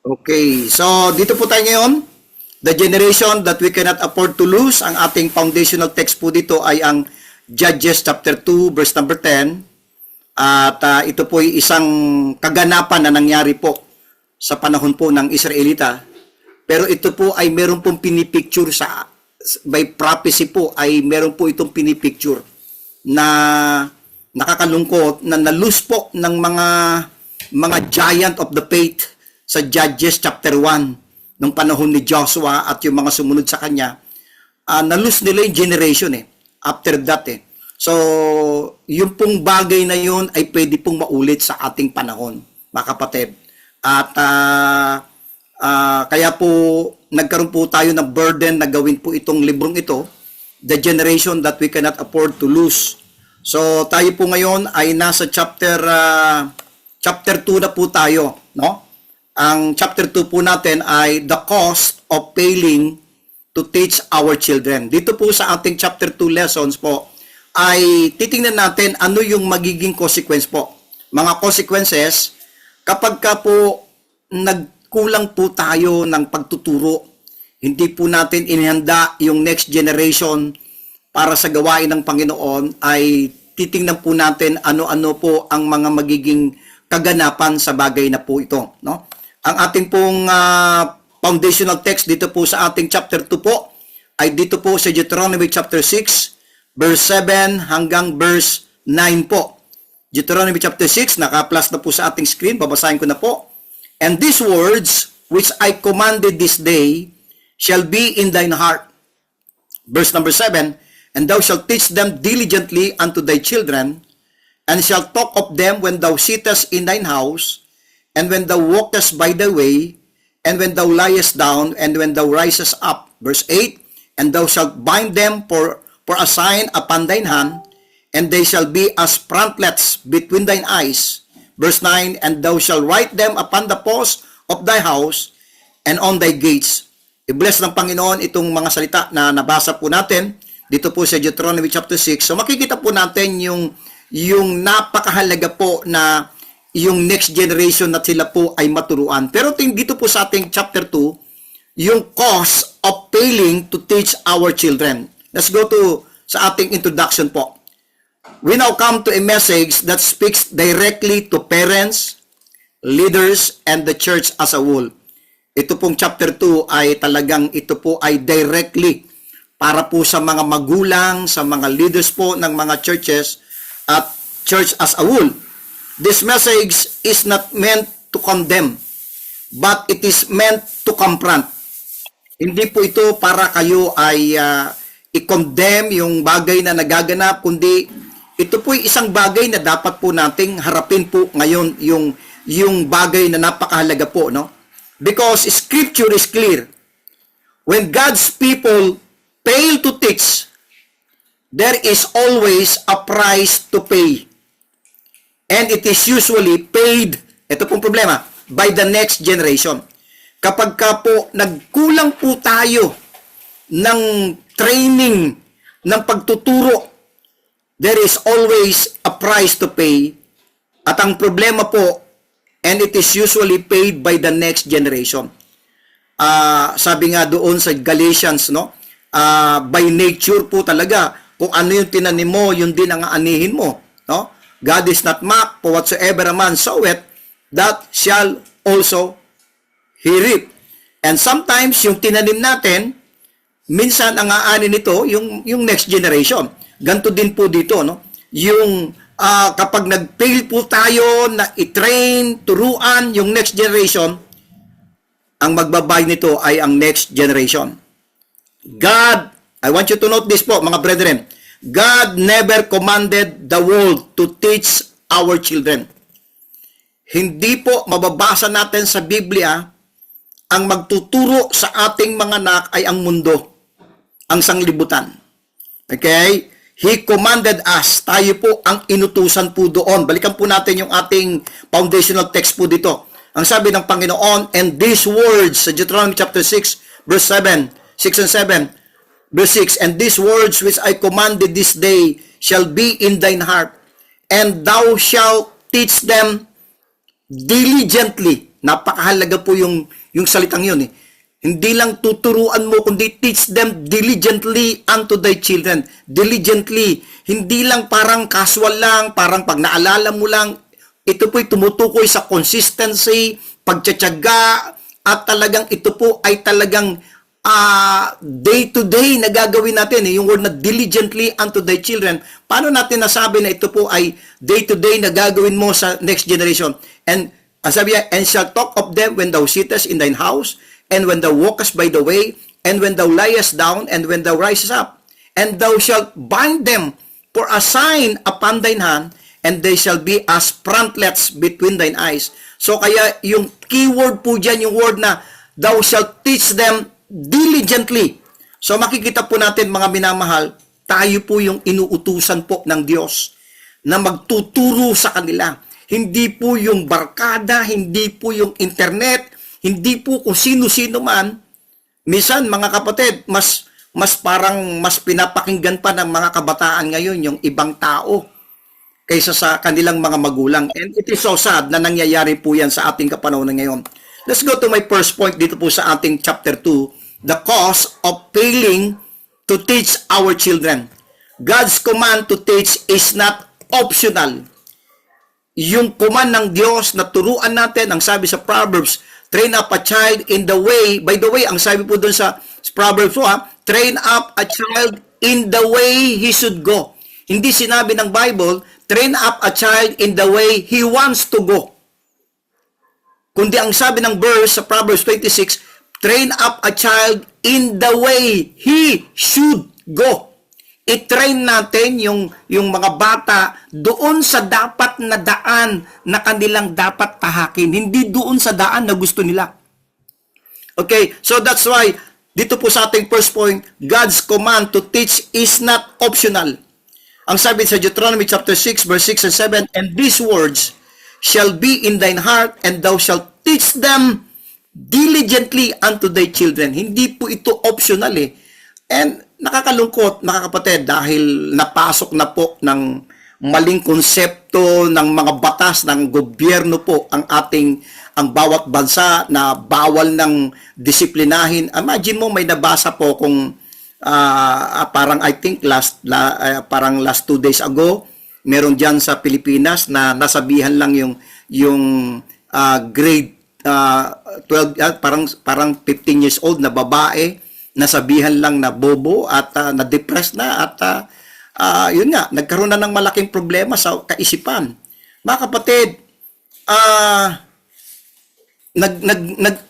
Okay, so dito po tayo ngayon. The generation that we cannot afford to lose. Ang ating foundational text po dito ay ang Judges chapter 2 verse number 10. At ito po ay isang kaganapan na nangyari po sa panahon po ng Israelita. Pero ito po ay meron pong pinipicture by prophecy po ay meron po itong pinipicture na nakakalungkot na nalus po ng mga giant of the faith sa Judges chapter 1 nung panahon ni Joshua at yung mga sumunod sa kanya. Nalus nila yung generation after that So, yung pong bagay na yun ay pwede pong maulit sa ating panahon, mga kapatid. At kaya po nagkaroon po tayo ng burden na gawin po itong librong ito, The Generation That We Cannot Afford to Lose. So, tayo po ngayon ay nasa chapter 2 na po tayo, no? Ang chapter 2 po natin ay The Cost of Failing to Teach Our Children. Dito po sa ating chapter 2 lessons po, ay titingnan natin ano yung magiging consequence po. Mga consequences, kapag ka po nagkulang po tayo ng pagtuturo, hindi po natin inihanda yung next generation para sa gawain ng Panginoon, ay titingnan po natin ano-ano po ang mga magiging kaganapan sa bagay na po ito. No? Ang ating pong foundational text dito po sa ating chapter 2 po, ay dito po sa Deuteronomy chapter 6, verse 7 hanggang verse 9 po. Deuteronomy chapter 6, naka-plus na po sa ating screen, babasahin ko na po. And these words which I commanded this day shall be in thine heart. Verse number 7, and thou shalt teach them diligently unto thy children, and shalt talk of them when thou sittest in thine house, and when thou walkest by the way, and when thou liest down, and when thou risest up. Verse 8, and thou shalt bind them for a sign upon thine hand, and they shall be as frontlets between thine eyes. Verse 9, and thou shalt write them upon the posts of thy house, and on thy gates. I-bless ng Panginoon itong mga salita na nabasa po natin dito po sa Deuteronomy chapter 6. So makikita po natin yung napakahalaga po na yung next generation na sila po ay maturuan. Pero dito po sa ating chapter 2, yung cause of failing to teach our children. Let's go to sa ating introduction po. We now come to a message that speaks directly to parents, leaders, and the church as a whole. Ito pong chapter 2 ay talagang ito po ay directly para po sa mga magulang, sa mga leaders po ng mga churches at church as a whole. This message is not meant to condemn, but it is meant to confront. Hindi po ito para kayo ay i-condemn yung bagay na nagaganap, kundi ito po ay isang bagay na dapat po nating harapin po ngayon, yung bagay na napakahalaga po, no? Because scripture is clear. When God's people fail to teach, there is always a price to pay. And it is usually paid, ito pong problema, by the next generation. Kapag ka po nagkulang po tayo ng training, ng pagtuturo, there is always a price to pay. At ang problema po, and it is usually paid by the next generation. Sabi nga doon sa Galatians, no? By nature po talaga, kung ano yung tinanim mo, yun din ang aanihin mo. No? God is not mocked, for whatsoever a man soweth, that shall also he reap. And sometimes, yung tinanim natin, minsan ang aanin nito, yung next generation. Ganto din po dito, no? Yung kapag nag-fail po tayo na i-train, turuan yung next generation, ang magbabay nito ay ang next generation. God, I want you to note this po, mga brethren, God never commanded the world to teach our children. Hindi po mababasa natin sa Biblia ang magtuturo sa ating mga anak ay ang mundo, ang sanglibutan. Okay? He commanded us. Tayo po ang inutusan po doon. Balikan po natin yung ating foundational text po dito. Ang sabi ng Panginoon, and these words, sa Deuteronomy chapter 6, verse 7, 6 and 7, verse 6, and these words which I commanded this day shall be in thine heart, and thou shalt teach them diligently. Napakahalaga po yung salitang yun eh. Hindi lang tuturuan mo, kundi teach them diligently unto thy children. Diligently. Hindi lang parang casual lang, parang pag naalala mo lang. Ito po'y tumutukoy sa consistency, pagtsatsaga, at talagang ito po ay talagang day to day na gagawin natin. Yung word na diligently unto thy children. Paano natin nasabi na ito po ay day to day na gagawin mo sa next generation? And sabi niya, and shall talk of them when thou sittest in thine house, and when thou walkest by the way, and when thou liest down, and when thou risest up. And thou shalt bind them for a sign upon thine hand, and they shall be as frontlets between thine eyes. So kaya yung keyword po dyan, yung word na thou shalt teach them diligently. So makikita po natin mga minamahal, tayo po yung inuutusan po ng Diyos na magtuturo sa kanila. Hindi po yung barkada, hindi po yung internet, hindi po kung sino-sino man. Minsan mga kapatid, mas pinapakinggan pa ng mga kabataan ngayon yung ibang tao kaysa sa kanilang mga magulang. And it is so sad na nangyayari po yan sa ating kapanahonan ngayon. Let's go to my first point dito po sa ating chapter 2, the cause of failing to teach our children. God's command to teach is not optional. Yung command ng Diyos na turuan natin, ang sabi sa Proverbs, train up a child in the way. By the way, ang sabi po doon sa Proverbs, train up a child in the way he should go. Hindi sinabi ng Bible, train up a child in the way he wants to go. Kundi ang sabi ng verse sa Proverbs 26, train up a child in the way he should go. I-train natin yung mga bata doon sa dapat na daan na kanilang dapat tahakin. Hindi doon sa daan na gusto nila. Okay, so that's why, dito po sa ating first point, God's command to teach is not optional. Ang sabi sa Deuteronomy chapter 6, verse 6 and 7, and these words shall be in thine heart, and thou shalt teach them diligently unto thy children. Hindi po ito optional eh. And nakakalungkot, mga kapatid, dahil napasok na po ng maling konsepto ng mga batas ng gobyerno po ang bawat bansa na bawal ng disiplinahin. Imagine mo, may nabasa po kung parang I think parang last 2 days ago, meron diyan sa Pilipinas na nasabihan lang yung grade 12 parang 15 years old na babae, nasabihan lang na bobo at na-depressed na at yun nga, nagkaroon na ng malaking problema sa kaisipan. Mga kapatid,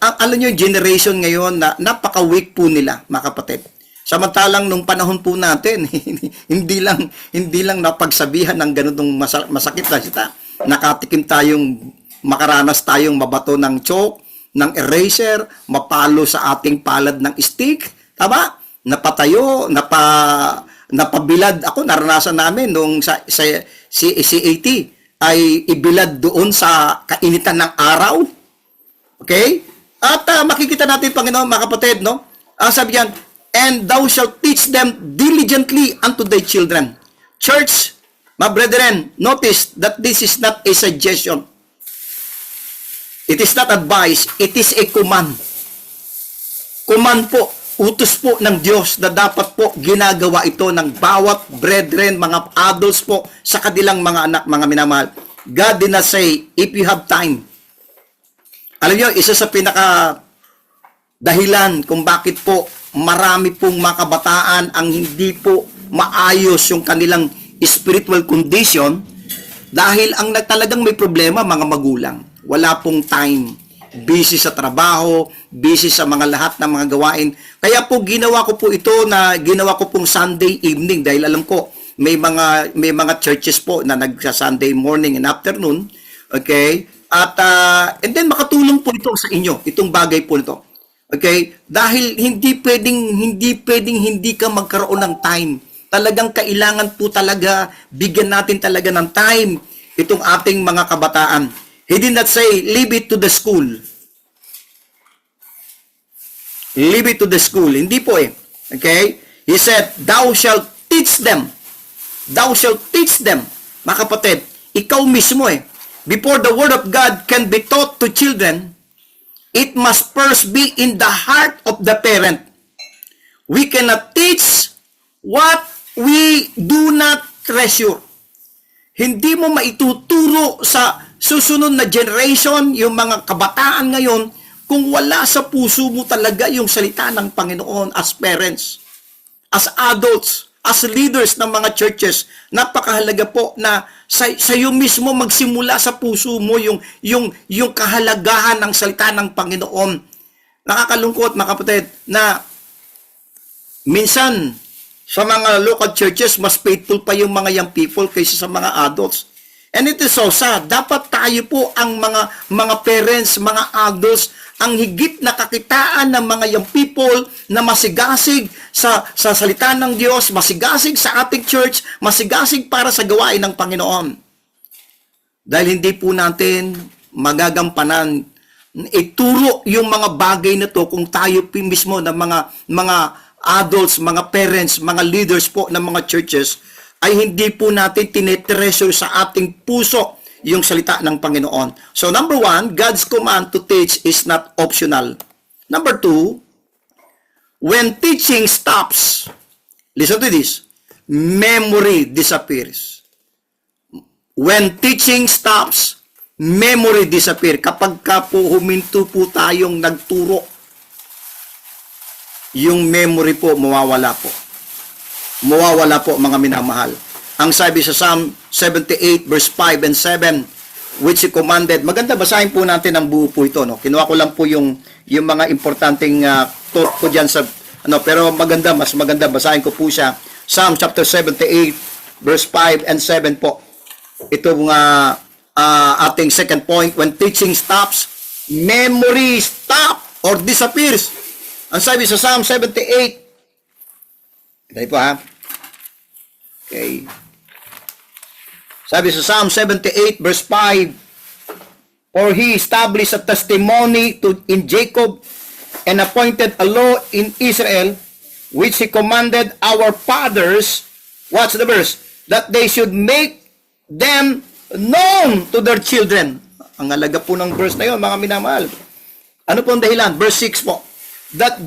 alam nyo yung generation ngayon na napaka-weak po nila, mga kapatid. Samantalang nung panahon po natin, hindi lang napagsabihan ng ganitong masakit na sita. Makaranas tayong mabato ng chalk, ng eraser, mapalo sa ating palad ng stick, tama? Napatayo, napabilad. Ako, naranasan namin nung sa CAT ay ibilad doon sa kainitan ng araw. Okay? At makikita natin, Panginoon, mga kapatid, no? Sabi yan, and thou shalt teach them diligently unto thy children. Church, my brethren, notice that this is not a suggestion. It is not advice, it is a command. Command po, utos po ng Diyos na dapat po ginagawa ito ng bawat brethren, mga adults po sa kanilang mga anak, mga minamahal. God did not say, if you have time. Alam niyo, isa sa pinaka dahilan kung bakit po marami pong mga kabataan ang hindi po maayos yung kanilang spiritual condition dahil ang talagang may problema, mga magulang. Wala pong time. Busy sa trabaho, busy sa mga lahat ng mga gawain. Kaya po ginawa ko po pong Sunday evening dahil alam ko may mga churches po na nagsa-Sunday morning and afternoon. Okay? At and then makatulong po ito sa inyo, itong bagay po nito. Okay? Dahil hindi pwedeng hindi ka magkaroon ng time. Talagang kailangan po talaga bigyan natin talaga ng time itong ating mga kabataan. He did not say, leave it to the school. Leave it to the school. Hindi po eh. Okay? He said, thou shalt teach them. Thou shalt teach them. Mga kapatid, ikaw mismo eh. before the Word of God can be taught to children, it must first be in the heart of the parent. We cannot teach what we do not treasure. Hindi mo maituturo sa susunod na generation, yung mga kabataan ngayon, kung wala sa puso mo talaga yung salita ng Panginoon as parents, as adults, as leaders ng mga churches. Napakahalaga po na sa iyo mismo magsimula sa puso mo yung kahalagahan ng salita ng Panginoon. Nakakalungkot, mga kapatid, na minsan sa mga local churches, mas faithful pa yung mga young people kaysa sa mga adults. And it is so sad. Dapat tayo po ang mga parents, mga adults, ang higit na kakitaan ng mga young people na masigasig sa salita ng Diyos, masigasig sa ating church, masigasig para sa gawain ng Panginoon. Dahil hindi po natin magagampanan ituro yung mga bagay na to kung tayo mismo ng mga adults, mga parents, mga leaders po ng mga churches ay hindi po natin tinetreasure sa ating puso yung salita ng Panginoon. So number 1, God's command to teach is not optional. Number 2, when teaching stops, listen to this, memory disappears. When teaching stops, memory disappears. Kapag ka po huminto po tayong nagturo, yung memory po mawawala po. Mawawala po, mga minamahal. Ang sabi sa Psalm 78 verse 5 and 7, which he commanded. Maganda, basahin po natin ang buo po ito, no. Kinuha ko lang po yung mga importanteng thought ko diyan sa pero maganda, mas maganda basahin ko po siya. Psalm chapter 78 verse 5 and 7 po. Ito ating second point, when teaching stops, memory stop or disappears. Ang sabi sa Psalm 78, ito po ha. Okay. Sabi sa Psalm 78 verse 5, for he established a testimony in Jacob and appointed a law in Israel, which he commanded our fathers, watch the verse, that they should make them known to their children. Ang halaga po ng verse na yun, mga minamahal. Ano po ang dahilan? Verse 6 po. That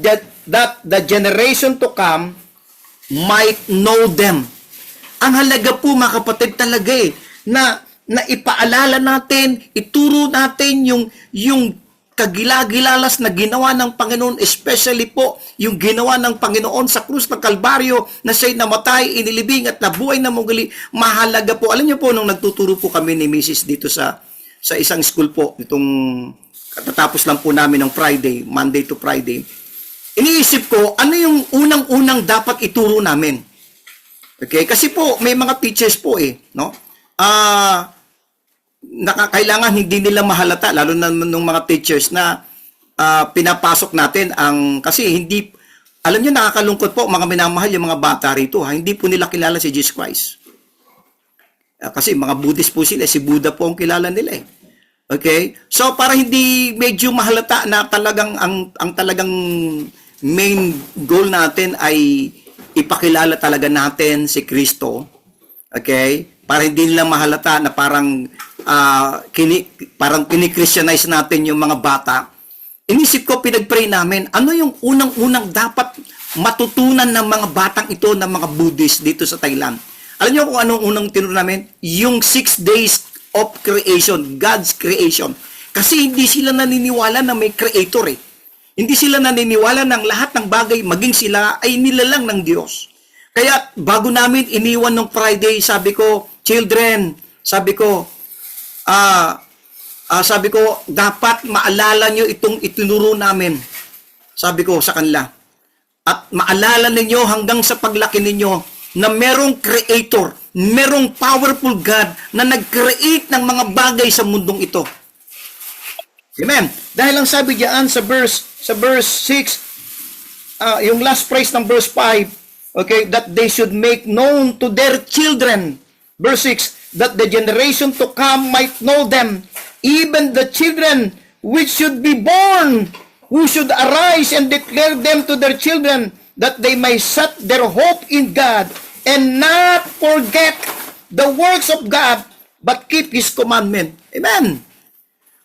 the generation to come might know them. Ang halaga po, mga kapatid, talaga na ipaalala natin, ituro natin yung kagilagilalas na ginawa ng Panginoon, especially po yung ginawa ng Panginoon sa krus ng Kalbaryo na siya'y namatay, inilibing at nabuhay na muli. Mahalaga po. Alam niyo po, nung nagtuturo po kami ni Mrs. dito sa isang school po, itong katatapos lang po namin ng Friday, Monday to Friday, iniisip ko, ano yung unang-unang dapat ituro namin? Okay? Kasi po, may mga teachers po no? Kailangan hindi nila mahalata, lalo na ng mga teachers na pinapasok natin kasi hindi, alam nyo, nakakalungkot po, mga minamahal yung mga bata rito, hindi po nila kilala si Jesus Christ. Kasi mga Buddhist po sila, si Buddha po ang kilala nila Okay? So, para hindi medyo mahalata na talagang, ang talagang main goal natin ay ipakilala talaga natin si Kristo. Okay? Para hindi nila mahalata na parang kini-Christianize natin yung mga bata. Inisip ko, pinag-pray namin, ano yung unang-unang dapat matutunan ng mga batang ito ng mga Buddhist dito sa Thailand? Alam niyo kung anong unang tinuro namin? Yung 6 days of creation, God's creation. Kasi hindi sila naniniwala na may creator Hindi sila naniniwala ng lahat ng bagay, maging sila ay nilalang ng Diyos. Kaya bago namin iniwan ng Friday, sabi ko, children, sabi ko, dapat maalala nyo itong itinuro namin. Sabi ko sa kanila. At maalala ninyo hanggang sa paglaki ninyo na merong creator, merong powerful God na nag-create ng mga bagay sa mundong ito. Amen. Dahil ang sabi diyan sa verse 6, yung last phrase ng verse 5, okay, that they should make known to their children. Verse 6, that the generation to come might know them, even the children which should be born, who should arise and declare them to their children, that they may set their hope in God and not forget the works of God, but keep His commandment. Amen.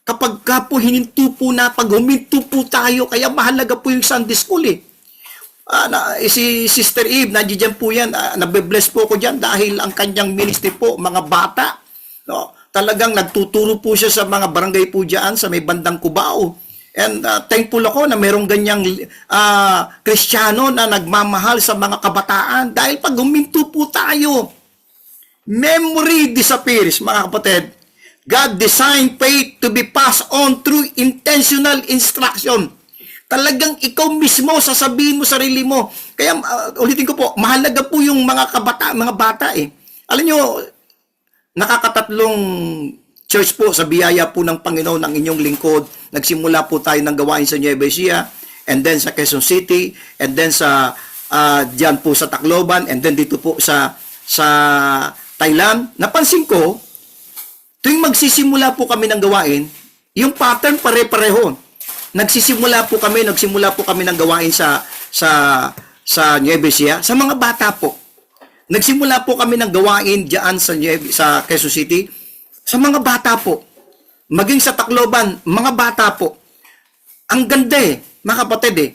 Kapag ka po hininto po na, pag huminto po tayo, kaya mahalaga po yung Sunday School eh. Si Sister Eve, nandiyan po yan, nabe-bless po ko dyan dahil ang kanyang ministry po, mga bata. No? Talagang nagtuturo po siya sa mga barangay po dyan sa may bandang Cubao. And thankful ako na merong ganyang Kristiyano na nagmamahal sa mga kabataan dahil pag huminto po tayo, memory disappears, mga kapatid. God designed faith to be passed on through intentional instruction. Talagang ikaw mismo sasabihin mo sarili mo. Kaya ulitin ko po, mahalaga po yung mga bata eh. Alam nyo, nakakatatlong church po sa biyaya po ng Panginoon ang inyong lingkod. Nagsimula po tayo ng gawain sa Nueva Ecija, and then sa Quezon City, and then sa diyan po sa Tacloban, and then dito po sa Thailand. Napansin ko, tuwing magsisimula po kami ng gawain, yung pattern pare-pareho. Nagsimula po kami ng gawain sa Nueva Ecija, sa mga bata po. Nagsimula po kami ng gawain diyan sa Quezon City, sa mga bata po. Maging sa Tacloban, mga bata po. Ang ganda eh, mga kapatid eh.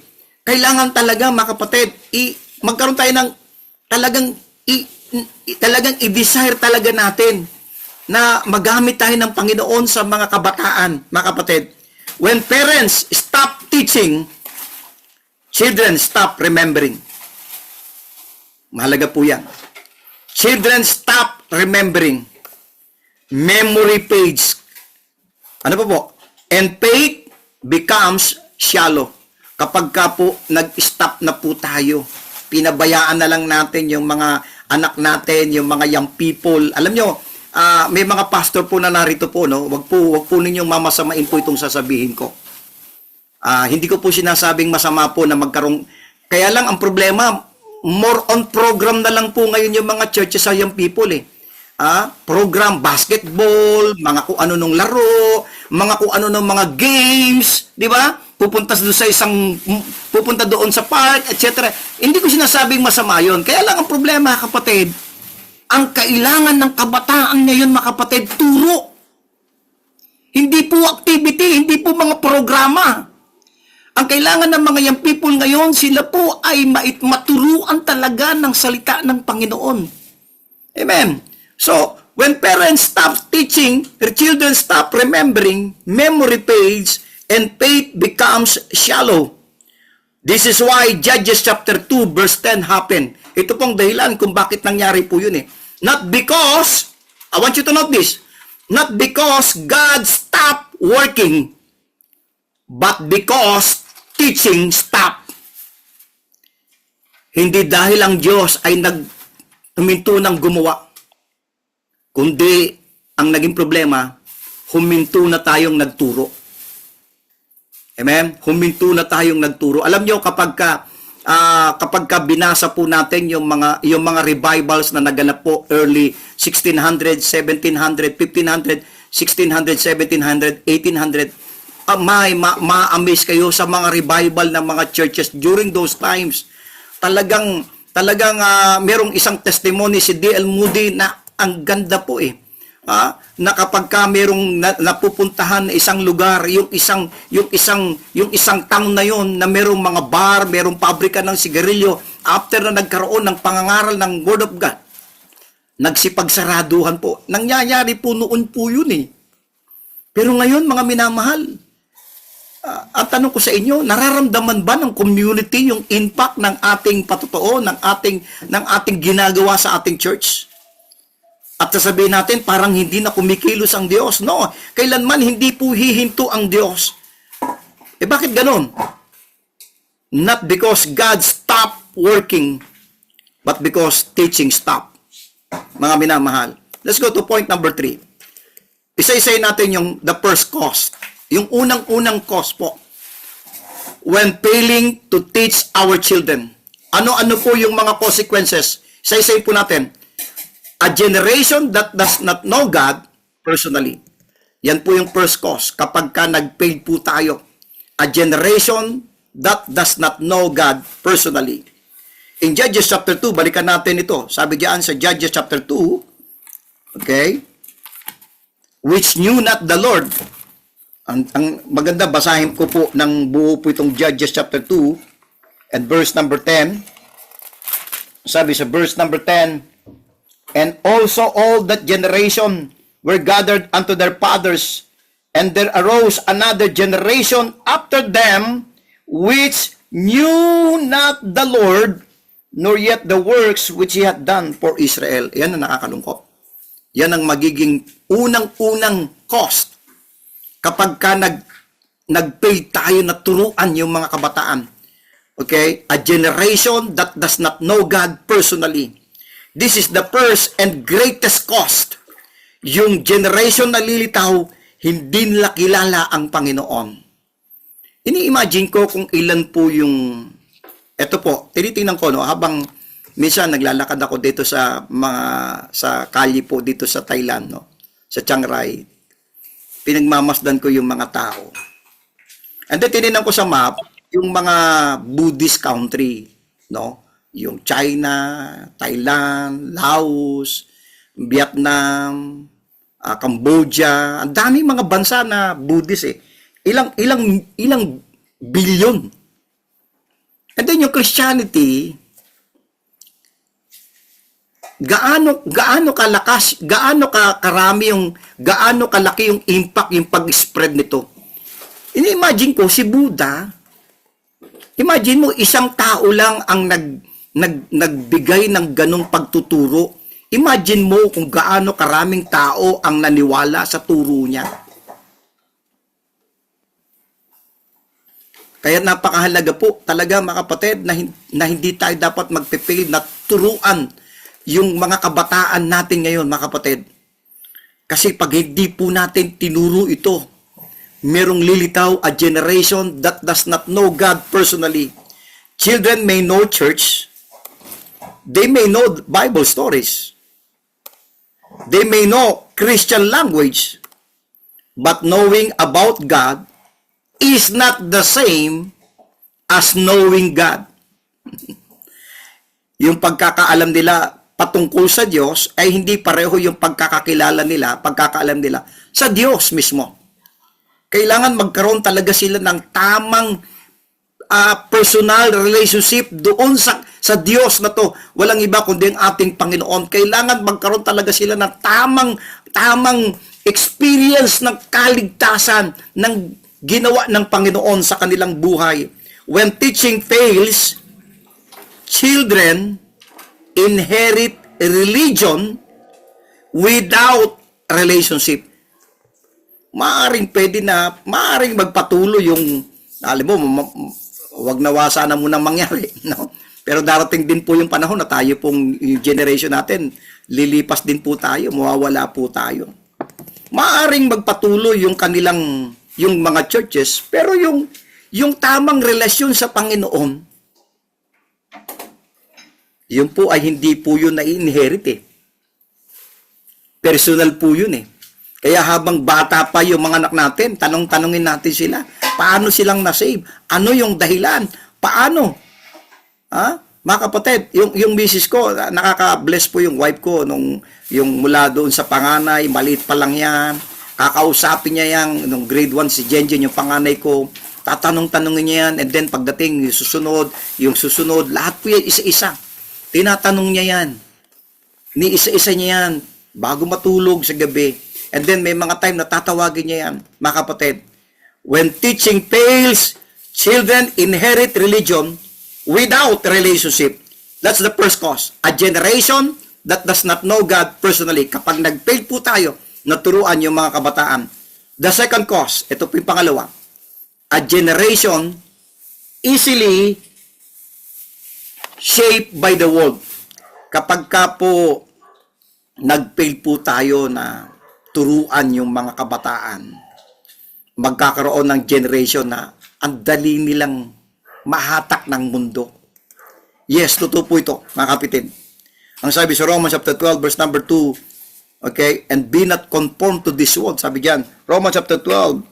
Kailangan talaga, mga kapatid, magkaroon tayo ng talagang i-desire talaga natin na magamit tayo ng Panginoon sa mga kabataan, mga kapatid. When parents stop teaching, children stop remembering. Mahalaga po yan. Children stop remembering. Memory fades. Ano pa po? And faith becomes shallow. Kapag ka po nag-stop na po tayo, pinabayaan na lang natin yung mga anak natin, yung mga young people. Alam nyo, may mga pastor po na narito po, no? Wag po ninyong mamasamain po itong sasabihin ko. Hindi ko po sinasabing masama po na magkaroon. Kaya lang ang problema, more on program na lang po ngayon yung mga churches sa young people eh. Program, basketball, mga kung ano nung laro, mga kung ano nung mga games, di ba? Pupunta doon sa park, etc. Hindi ko sinasabing masama yun. Kaya lang ang problema, kapatid, ang kailangan ng kabataan ngayon, mga kapatid, turo. Hindi po activity, hindi po mga programa. Ang kailangan ng mga young people ngayon, sila po ay maturuan talaga ng salita ng Panginoon. Amen. So, when parents stop teaching, their children stop remembering, memory fades, and faith becomes shallow. This is why Judges chapter 2 verse 10 happened. Ito pong dahilan kung bakit nangyari po yun eh. Not because, I want you to note this, not because God stopped working, but because teaching stopped. Hindi dahil ang Diyos ay huminto ng gumawa, kundi ang naging problema, huminto na tayong nagturo. Amen? Huminto na tayong nagturo. Alam nyo, kapag ka binasa po natin yung mga revivals na naganap po early 1600, 1700, 1500, 1600, 1700, 1800, ma-amaze kayo sa mga revival ng mga churches during those times. Talagang merong isang testimony si D.L. Moody na ang ganda po eh. Na kapag ka merong napupuntahan na isang lugar, yung isang town na yon na merong mga bar, merong pabrika ng sigarilyo, after na nagkaroon ng pangangaral ng Word of God, nagsipagsaraduhan po. Nangyayari po noon po yun eh. Pero ngayon, mga minamahal, ang tanong ko sa inyo, nararamdaman ba ng community yung impact ng ating patotoo, ng ating ginagawa sa ating church? At sasabihin natin, parang hindi na kumikilos ang Diyos. No, kailanman hindi po hihinto ang Diyos. Bakit ganon? Not because God stopped working, but because teaching stopped. Mga minamahal. Let's go to point number 3. Isa-isay natin the first cause. Yung unang cause po. When failing to teach our children. Ano-ano po yung mga consequences? Isa-isay po natin. A generation that does not know God personally. Yan po yung first cause. Kapag ka nag-fail po tayo. A generation that does not know God personally. In Judges chapter 2, balikan natin ito. Sabi diyan sa Judges chapter 2, okay? which knew not the Lord. Ang maganda, basahin ko po ng buo po itong Judges chapter 2 and verse number 10. Sabi sa verse number 10, and also all that generation were gathered unto their fathers, and there arose another generation after them, which knew not the Lord, nor yet the works which He had done for Israel. Yan ang nakakalungkot. Yan ang magiging unang-unang cost kapag ka nag-fail tayo na turuan yung mga kabataan. Okay? A generation that does not know God personally. This is the first and greatest cost. Yung generation na lilitaw, hindi nila kilala ang Panginoon. Ini-imagine ko kung ilan po yung, eto po, tinitingnan ko, no, habang minsan naglalakad ako dito sa kalye po dito sa Thailand, no, sa Chiang Rai, pinagmamasdan ko yung mga tao. And then tinignan ko sa map, yung mga Buddhist country, no, yung China, Thailand, Laos, Vietnam, Cambodia, ang daming mga bansa na Buddhist eh. Ilang bilyon. And then yung Christianity, gaano kalakas, gaano karami yung, gaano kalaki yung impact, yung pag-spread nito. Ini-imagine ko si Buddha, imagine mo isang tao lang ang nagbigay ng ganong pagtuturo. Imagine mo kung gaano karaming tao ang naniwala sa turo niya. Kaya napakahalaga po talaga mga kapatid na hindi tayo dapat magpipilit na turuan yung mga kabataan natin ngayon mga kapatid. Kasi pag hindi po natin tinuro ito, merong lilitaw a generation that does not know God personally. Children may know church, they may know Bible stories, they may know Christian language, but knowing about God is not the same as knowing God. Yung pagkakaalam nila patungkol sa Diyos ay hindi pareho yung pagkakakaalam nila sa Diyos mismo. Kailangan magkaroon talaga sila ng tamang personal relationship doon sa Diyos na to. Walang iba kundi ang ating Panginoon. Kailangan magkaroon talaga sila ng tamang experience ng kaligtasan ng ginawa ng Panginoon sa kanilang buhay. When teaching fails, children inherit religion without relationship. Maaring magpatuloy yung, alam mo, wag nawa sana munang mangyari, no? Pero darating din po yung panahon na tayo pong generation natin, lilipas din po tayo, mawawala po tayo. Maaring magpatuloy yung mga churches, pero yung tamang relasyon sa Panginoon, yun po ay hindi po yun na-inherit eh. Personal po yun eh. Kaya habang bata pa yung mga anak natin, tanongin natin sila, paano silang na-save? Ano yung dahilan? Paano? Mga kapatid, yung misis ko, nakaka-bless po yung wife ko, yung mula doon sa panganay, maliit pa lang yan, kakausapin niya yan, nung grade 1 si Jenjen, yung panganay ko, tatanungin niya yan, and then pagdating yung susunod, lahat po yan, isa-isa. Tinatanong niya yan. Ni-isa-isa niya yan, bago matulog sa gabi. And then may mga time na tatawagin niya yan, mga kapatid. When teaching fails, children inherit religion without relationship. That's the first cause. A generation that does not know God personally. Kapag nag-fail po tayo, naturuan yung mga kabataan. The second cause, ito po yung pangalawa. A generation easily shaped by the world. Kapag ka po nag-fail po tayo na turuan yung mga kabataan, magkakaroon ng generation na ang dali nilang mahatak ng mundo. Yes, totoo po ito, mga kapatid. Ang sabi sa Romans chapter 12, verse number 2, okay, and be not conformed to this world. Sabi diyan, Romans chapter 12,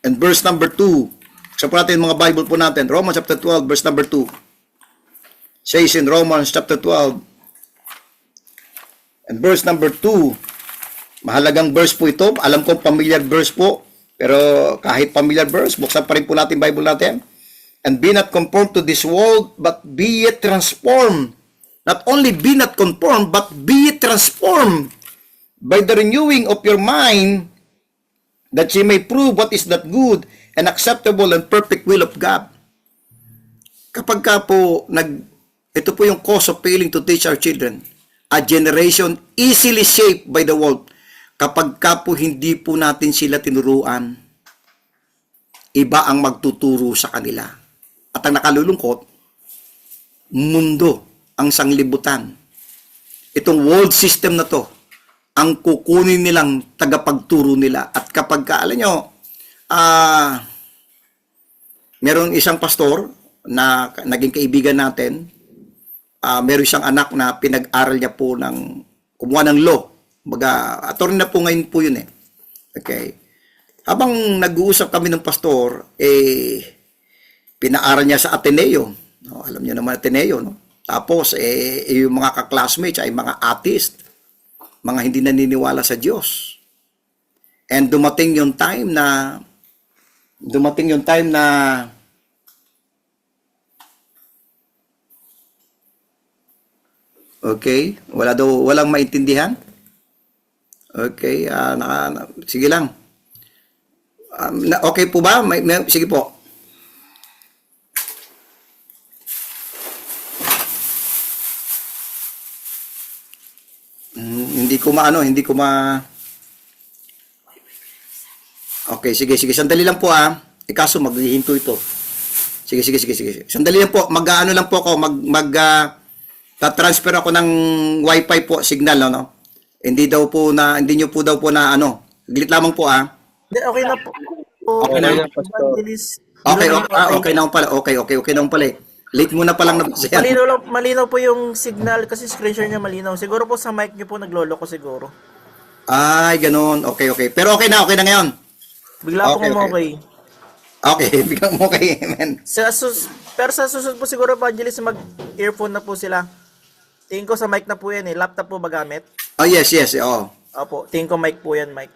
and verse number 2. Sa po natin mga Bible po natin, Romans chapter 12, verse number 2. Says in Romans chapter 12, and verse number 2, Mahalagang verse po ito. Alam kong familiar verse po. Pero kahit familiar verse, buksan pa rin po natin Bible natin. And be not conformed to this world, but be ye transformed. Not only be not conformed, but be ye transformed by the renewing of your mind, that ye may prove what is that good and acceptable and perfect will of God. Kapag ka po, ito po yung cause of failing to teach our children, a generation easily shaped by the world. Kapag ka po hindi po natin sila tinuruan, iba ang magtuturo sa kanila. At ang nakalulungkot, mundo, ang sanglibutan. Itong world system na to, ang kukunin nilang tagapagturo nila. At kapag ka, alam nyo, meron isang pastor na naging kaibigan natin, meron siyang anak na pinag-aral niya po ng, kumuha ng law. Attorney na po ngayon po yun eh. Okay. Habang nag-uusap kami ng pastor, pinaaral niya sa Ateneo. No, alam niyo naman Ateneo, no? Tapos, yung mga ka-classmates ay mga atheist. Mga hindi naniniwala sa Diyos. And dumating yung time na okay, walang maintindihan. Okay, sige lang. Okay po ba? Sige po. Hindi ko ma Okay, sige. Sandali lang po Kaso maghihinto ito. Sige. Sandali lang po. Mag-ano lang po ako, ta-transfer ako ng wifi po signal, no? Hindi niyo po daw po na Glit lamang po Okay na po. Okay na. Okay na pala. Okay na pala. Late muna pa lang na siya. Malinaw po yung signal kasi screen share niya malinaw. Siguro po sa mic niyo po naglolo ko siguro. Ay, ganoon. Okay. Pero okay na ngayon. Bigla po okay. Okay, biglang okay. Amen. Pero sa susunod po siguro, Evangelist, mag-earphone na po sila. Tingin ko sa mic na po yan eh. Laptop po ba gamit? Oh, yes. Oo. Opo, tingin ko mic po yan, mic.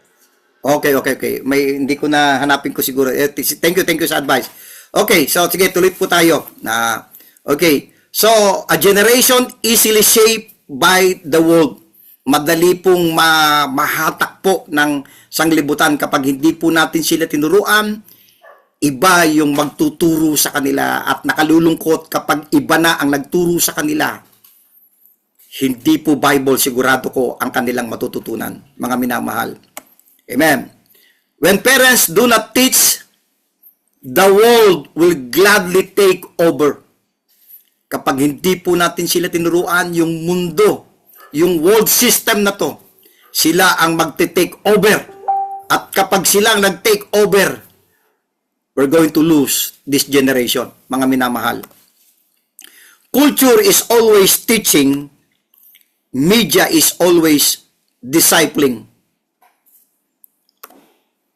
Okay. Hindi ko na hanapin ko siguro. Thank you sa advice. Okay, so sige, tuloy po tayo. Okay, so a generation easily shaped by the world. Madali pong mahatak po ng sanglibutan kapag hindi po natin sila tinuruan. Iba yung magtuturo sa kanila at nakalulungkot kapag iba na ang nagturo sa kanila. Hindi po Bible sigurado ko ang kanilang matututunan, mga minamahal. Amen. When parents do not teach, the world will gladly take over. Kapag hindi po natin sila tinuruan, yung mundo, yung world system na to, sila ang magte-take over. At kapag sila ang nag-take over, we're going to lose this generation, mga minamahal. Culture is always teaching, media is always discipling.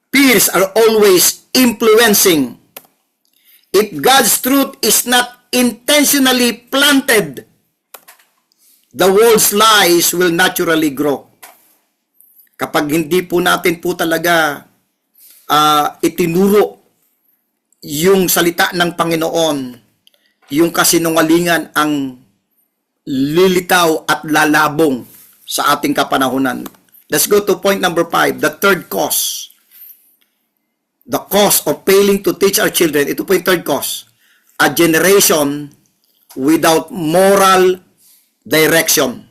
Peers are always influencing. If God's truth is not intentionally planted, the world's lies will naturally grow. Kapag hindi po natin po talaga itinuro yung salita ng Panginoon, yung kasinungalingan ang lilitaw at lalabong sa ating kapanahunan. Let's go to point number 5, the third cause. The cause of failing to teach our children. Ito po yung third cause. A generation without moral direction.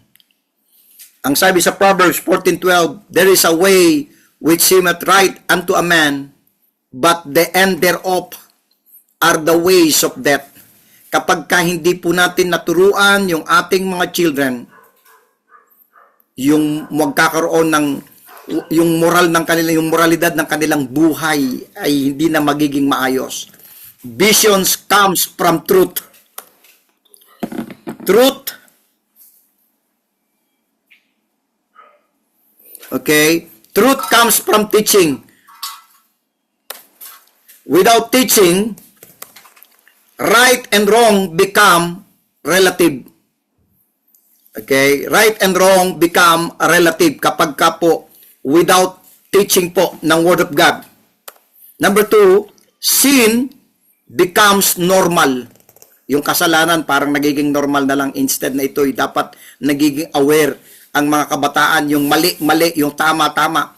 Ang sabi sa Proverbs 14:12, there is a way which seemeth right unto a man, but the end thereof are the ways of death. Kapag ka hindi po natin naturuan yung ating mga children, yung magkakaroon ng yung moral ng kanila, yung moralidad ng kanilang buhay ay hindi na magiging maayos. Visions comes from truth. Truth. Okay? Truth comes from teaching. Without teaching, right and wrong become relative. Okay? Right and wrong become relative. Kapag ka po without teaching po ng Word of God. Number 2, sin becomes normal. Yung kasalanan parang nagiging normal na lang, instead na ito'y dapat nagiging aware ang mga kabataan, yung mali-mali, yung tama-tama.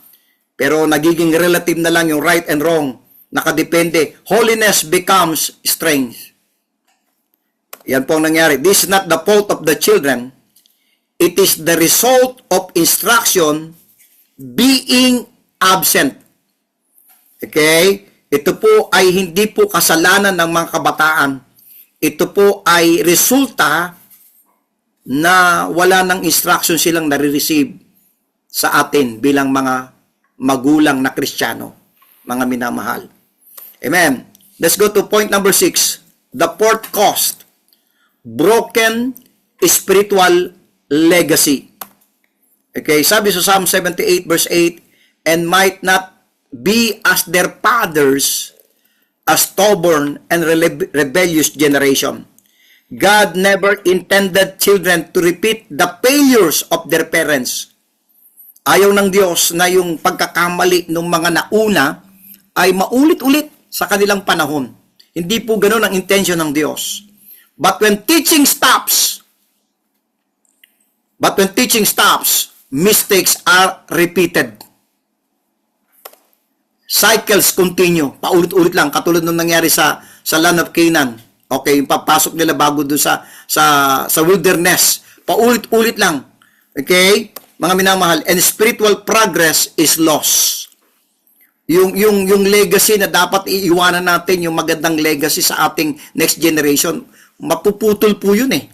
Pero nagiging relative na lang yung right and wrong. Nakadepende. Holiness becomes strange. Yan po ang nangyari. This is not the fault of the children. It is the result of instruction being absent. Okay? Ito po ay hindi po kasalanan ng mga kabataan. Ito po ay resulta na wala ng instruction silang nare-receive sa atin bilang mga magulang na Kristiyano, mga minamahal. Amen. Let's go to point number 6. The fourth cause, broken spiritual legacy. Okay, sabi sa Psalm 78 verse 8, and might not be as their fathers, a stubborn and rebellious generation. God never intended children to repeat the failures of their parents. Ayaw ng Diyos na yung pagkakamali ng mga nauna ay maulit-ulit sa kanilang panahon. Hindi po ganoon ang intention ng Diyos. But when teaching stops, mistakes are repeated. Cycles continue. Paulit-ulit lang. Katulad nung nangyari sa land of Canaan. Okay, yung papasok nila bago doon sa wilderness. Paulit-ulit lang. Okay? Mga minamahal. And spiritual progress is lost. Yung legacy na dapat iiwanan natin, yung magandang legacy sa ating next generation, mapuputol po yun eh.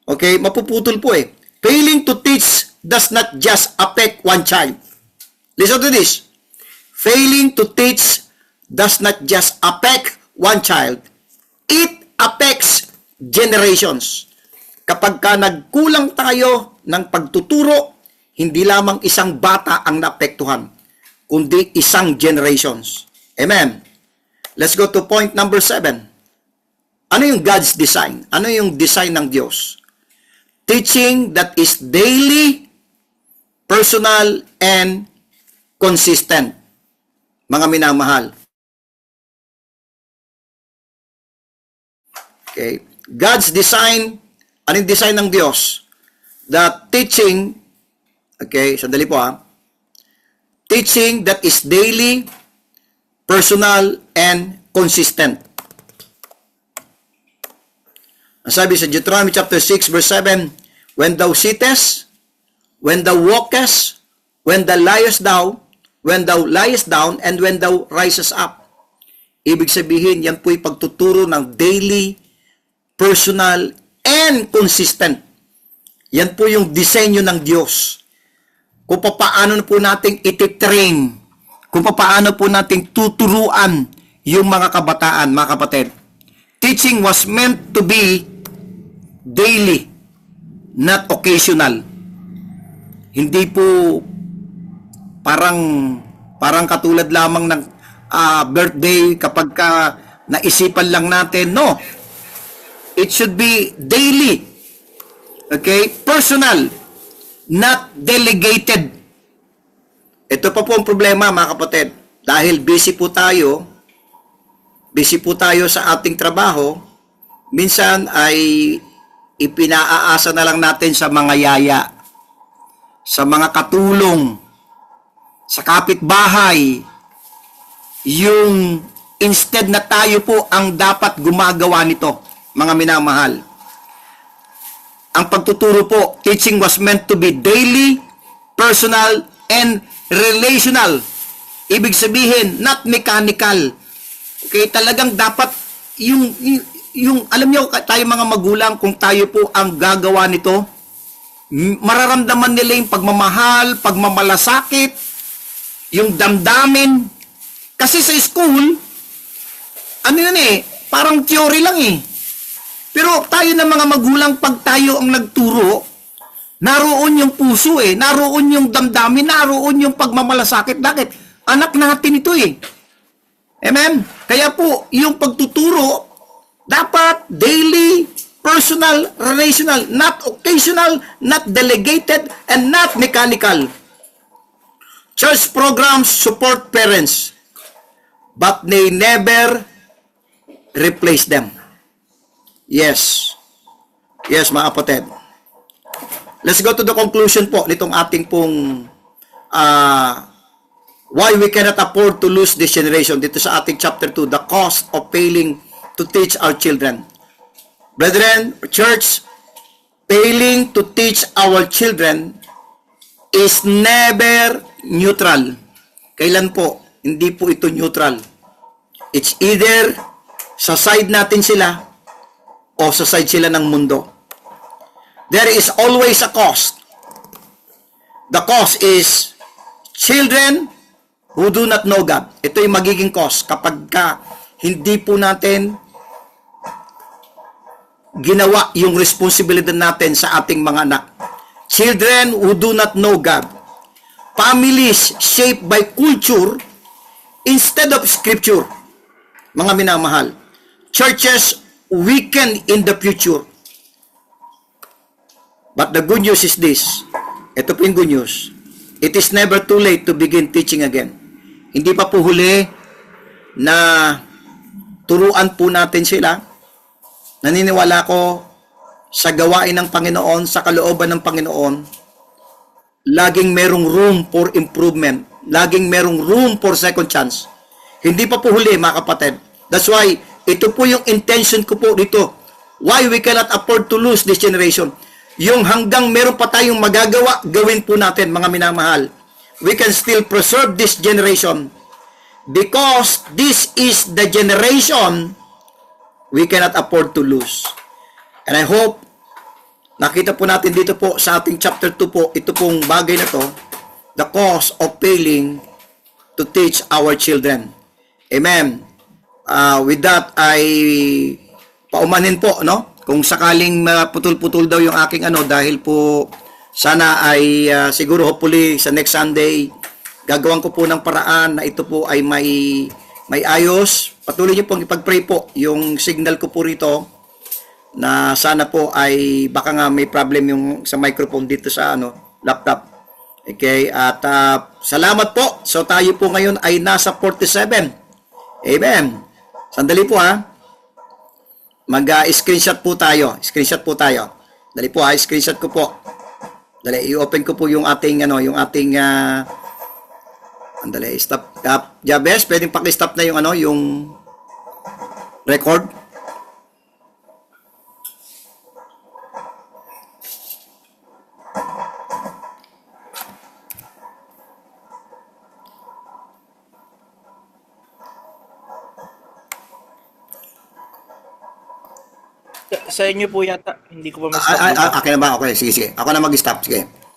Okay? Mapuputol po eh. Failing to teach does not just affect one child. Listen to this. Failing to teach does not just affect one child. It affects generations. Kapag ka nagkulang tayo ng pagtuturo, hindi lamang isang bata ang naapektuhan, kundi isang generations. Amen. Let's go to point number 7. Ano yung God's design? Ano yung design ng Diyos? Teaching that is daily, personal, and consistent. Mga minamahal. Okay. God's design, ano yung design ng Diyos? The teaching, okay, sandali po ha. Teaching that is daily, personal, and consistent. Ang sabi sa Deuteronomy chapter 6 verse 7, when thou sittest, when thou walkest, when thou liest down, and when thou risest up. Ibig sabihin, yan po'y pagtuturo ng daily, personal, and consistent. Yan po yung disenyo ng Diyos. Kung paano po nating ititrain, kung paano po nating tuturuan yung mga kabataan, mga kapatid. Teaching was meant to be daily, not occasional. Hindi po parang katulad lamang ng birthday kapag naisipan lang natin. No. It should be daily. Okay? Personal. Not delegated. Ito pa po ang problema, mga kapatid. Dahil busy po tayo sa ating trabaho, minsan ay ipinaaasa na lang natin sa mga yaya, sa mga katulong, sa kapitbahay, yung instead na tayo po ang dapat gumagawa nito, mga minamahal. Ang pagtuturo po, teaching was meant to be daily, personal, and relational. Ibig sabihin, not mechanical. Okay, talagang dapat yung alam niyo, tayo mga magulang, kung tayo po ang gagawa nito, mararamdaman nila yung pagmamahal, pagmamalasakit, yung damdamin. Kasi sa school, ano yun eh, parang theory lang eh. Pero tayo na mga magulang, pag tayo ang nagturo, naroon yung puso eh, naroon yung damdamin, naroon yung pagmamalasakit. Bakit? Anak natin ito eh. Amen? Kaya po, yung pagtuturo, dapat daily, personal, relational, not occasional, not delegated, and not mechanical. Church programs support parents, but they never replace them. Yes. Yes, mga kapatid. Let's go to the conclusion po nitong ating pong why we cannot afford to lose this generation. Dito sa ating chapter 2, the cost of failing to teach our children. Brethren, church, failing to teach our children is never neutral. Kailan po? Hindi po ito neutral. It's either sa side natin sila o sa side sila ng mundo. There is always a cost. The cost is children who do not know God. Ito yung magiging cost kapag hindi po natin ginawa yung responsibilidad natin sa ating mga anak. Children who do not know God. Families shaped by culture instead of scripture. Mga minamahal. Churches weaken in the future. But the good news is this. Ito po yung good news. It is never too late to begin teaching again. Hindi pa po huli na turuan po natin sila. Naniniwala ko sa gawain ng Panginoon, sa kalooban ng Panginoon, laging merong room for improvement. Laging merong room for second chance. Hindi pa po huli, mga kapatid. That's why, ito po yung intention ko po dito. Why we cannot afford to lose this generation. Yung hanggang meron pa tayong magagawa, gawin po natin, mga minamahal. We can still preserve this generation because this is the generation we cannot afford to lose. And I hope, nakita po natin dito po sa ating chapter 2 po, ito pong bagay na to, the cost of failing to teach our children. Amen. With that, I paumanin po, no? Kung sakaling putol-putol daw yung aking dahil po sana ay siguro hopefully sa next Sunday, gagawin ko po ng paraan na ito po ay may ayos. Patuloy niyo pong ipag-pray po yung signal ko po rito na sana po ay baka nga may problem yung sa microphone dito sa laptop. Okay, at salamat po. So tayo po ngayon ay nasa 47. Amen. Sandali po ha. Mag-screenshot po tayo. Screenshot po tayo. Dali po ha, screenshot ko po. Dali, i-open ko po yung ating andali, stop. Jabez, pwedeng paki-stop na yung record. Sa inyo po yata, hindi ko pa mas-stop. Okay na ba? Okay, sige. Ako na mag-stop. Sige.